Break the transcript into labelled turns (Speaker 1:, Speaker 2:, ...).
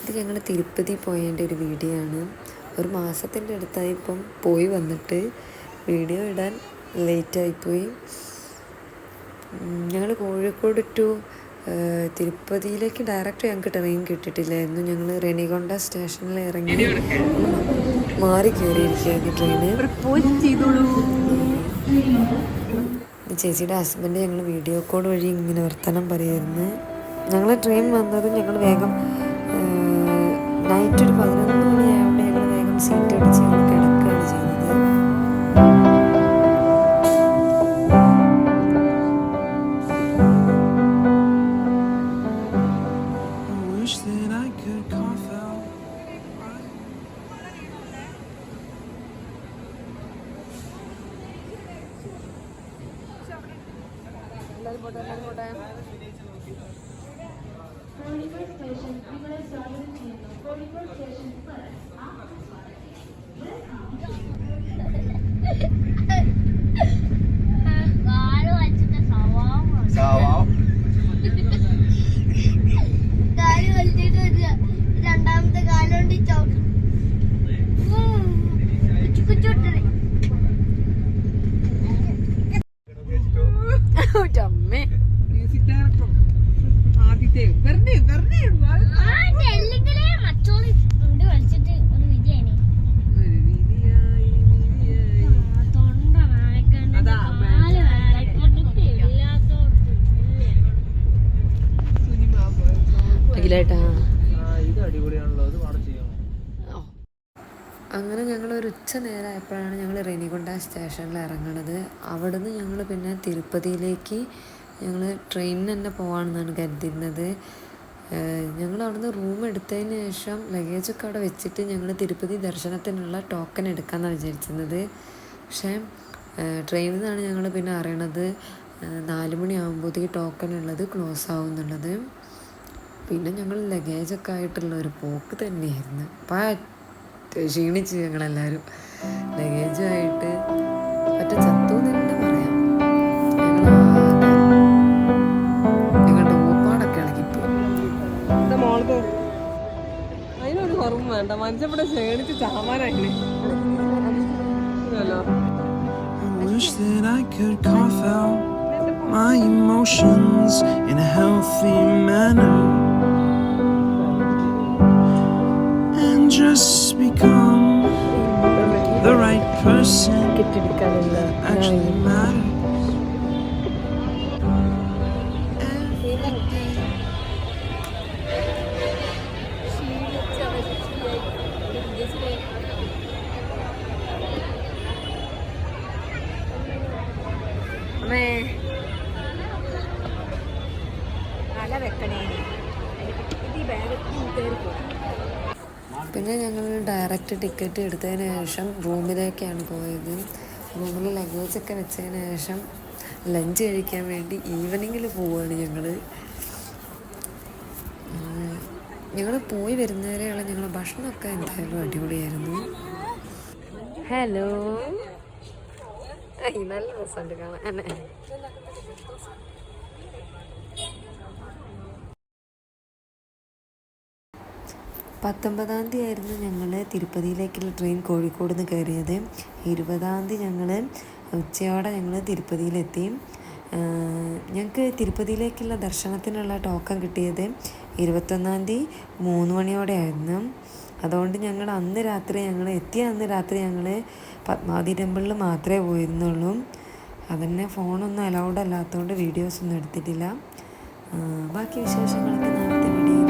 Speaker 1: ഇത് ഞങ്ങൾ തിരുപ്പതി പോയതിൻ്റെ ഒരു വീഡിയോ ആണ്. ഒരു മാസത്തിൻ്റെ അടുത്തായി ഇപ്പം പോയി വന്നിട്ട് വീഡിയോ ഇടാൻ ലേറ്റായിപ്പോയി. ഞങ്ങൾ കോഴിക്കോട് ടു തിരുപ്പതിയിലേക്ക് ഡയറക്റ്റ് ഞങ്ങൾക്ക് ട്രെയിൻ കിട്ടിയിട്ടില്ലായിരുന്നു. ഞങ്ങൾ റെനിഗൊണ്ട സ്റ്റേഷനിൽ ഇറങ്ങി മാറി കയറിയിരിക്കുകയായിരുന്നു ട്രെയിന്. ചേച്ചിയുടെ ഹസ്ബൻഡ് ഞങ്ങൾ വീഡിയോ കോൾ വഴി ഇങ്ങനെ വർത്തമാനം പറയായിരുന്നു. ഞങ്ങൾ ട്രെയിൻ വന്നതും ഞങ്ങൾ വേഗം നൈറ്റ് ഒരു 11 മണിയായതുകൊണ്ട് ഞങ്ങൾ വേഗം സീറ്റ് അടിച്ച് ഞങ്ങൾ കിടക്കുകയാണ് ചെയ്യുന്നത്.
Speaker 2: രണ്ടാമത്തെ കാലുകൊണ്ട്
Speaker 1: അങ്ങനെ ഞങ്ങളൊരു ഉച്ച നേരമായപ്പോഴാണ് ഞങ്ങൾ റെനിഗൊണ്ട സ്റ്റേഷനിൽ ഇറങ്ങണത്. അവിടുന്ന് ഞങ്ങൾ പിന്നെ തിരുപ്പതിയിലേക്ക് ഞങ്ങൾ ട്രെയിനിന് തന്നെ പോകാമെന്നാണ് കരുതിയിരുന്നത്. ഞങ്ങൾ അവിടുന്ന് റൂം എടുത്തതിന് ശേഷം ലഗേജൊക്കെ അവിടെ വെച്ചിട്ട് ഞങ്ങൾ തിരുപ്പതി ദർശനത്തിനുള്ള ടോക്കൺ എടുക്കാമെന്നാണ് വിചാരിച്ചിരുന്നത്. പക്ഷേ ട്രെയിനിൽ നിന്നാണ് ഞങ്ങൾ പിന്നെ അറിയണത് 4 മണിയാകുമ്പോഴത്തേക്ക് ടോക്കൺ ഉള്ളത് ക്ലോസ് ആവും എന്നുള്ളത്. പിന്നെ ഞങ്ങൾ ലഗേജൊക്കെ ആയിട്ടുള്ള ഒരു പോക്ക് തന്നെയായിരുന്നു. ക്ഷീണിച്ച് ഞങ്ങളെല്ലാവരും ലഗേജുമായിട്ട് മറ്റേ ചത്തു തന്നെ പറയാം. ഞങ്ങളുടെ ഊപ്പാടൊക്കെ ഇളകിപ്പോയി.
Speaker 3: അതിനൊരു കുറവും വേണ്ട, മനുഷ്യപ്പെടെ ക്ഷീണിച്ച് ചാമാനായില്ലേ.
Speaker 4: Wish that I could cough out my emotions in a healthy manner and just become the right person that actually matters.
Speaker 1: പിന്നെ ഞങ്ങൾ ഡയറക്റ്റ് ടിക്കറ്റ് എടുത്തതിന് ശേഷം റൂമിലേക്കാണ് പോയത്. റൂമിൽ ലഗേജൊക്കെ വെച്ചതിന് ശേഷം ലഞ്ച് കഴിക്കാൻ വേണ്ടി ഈവനിങ്ങിൽ പോവുകയാണ് ഞങ്ങൾ പോയി വരുന്നവരെയുള്ള ഞങ്ങളുടെ ഭക്ഷണമൊക്കെ എന്തായാലും അടിപൊളിയായിരുന്നു. ഹലോ, നല്ല രസമുണ്ട് കാണാൻ. 19-ാം തീയതി ആയിരുന്നു ഞങ്ങൾ തിരുപ്പതിയിലേക്കുള്ള ട്രെയിൻ കോഴിക്കോട് നിന്ന് കയറിയത്. 20-ാം തീയതി ഞങ്ങൾ ഉച്ചയോടെ ഞങ്ങൾ തിരുപ്പതിയിലെത്തി. ഞങ്ങൾക്ക് തിരുപ്പതിയിലേക്കുള്ള ദർശനത്തിനുള്ള ടോക്കൺ കിട്ടിയത് 21-ാം തീയതി 3 മണിയോടെ ആയിരുന്നു. അതുകൊണ്ട് ഞങ്ങൾ അന്ന് രാത്രി അന്ന് രാത്രി ഞങ്ങൾ പത്മാവതി ടെമ്പിളിൽ മാത്രമേ പോയിരുന്നുള്ളൂ. അതന്നെ ഫോണൊന്നും അലൗഡ് അല്ലാത്തതുകൊണ്ട് വീഡിയോസൊന്നും എടുത്തിട്ടില്ല. ബാക്കി വിശേഷങ്ങളൊക്കെ നാളത്തെ വീഡിയോ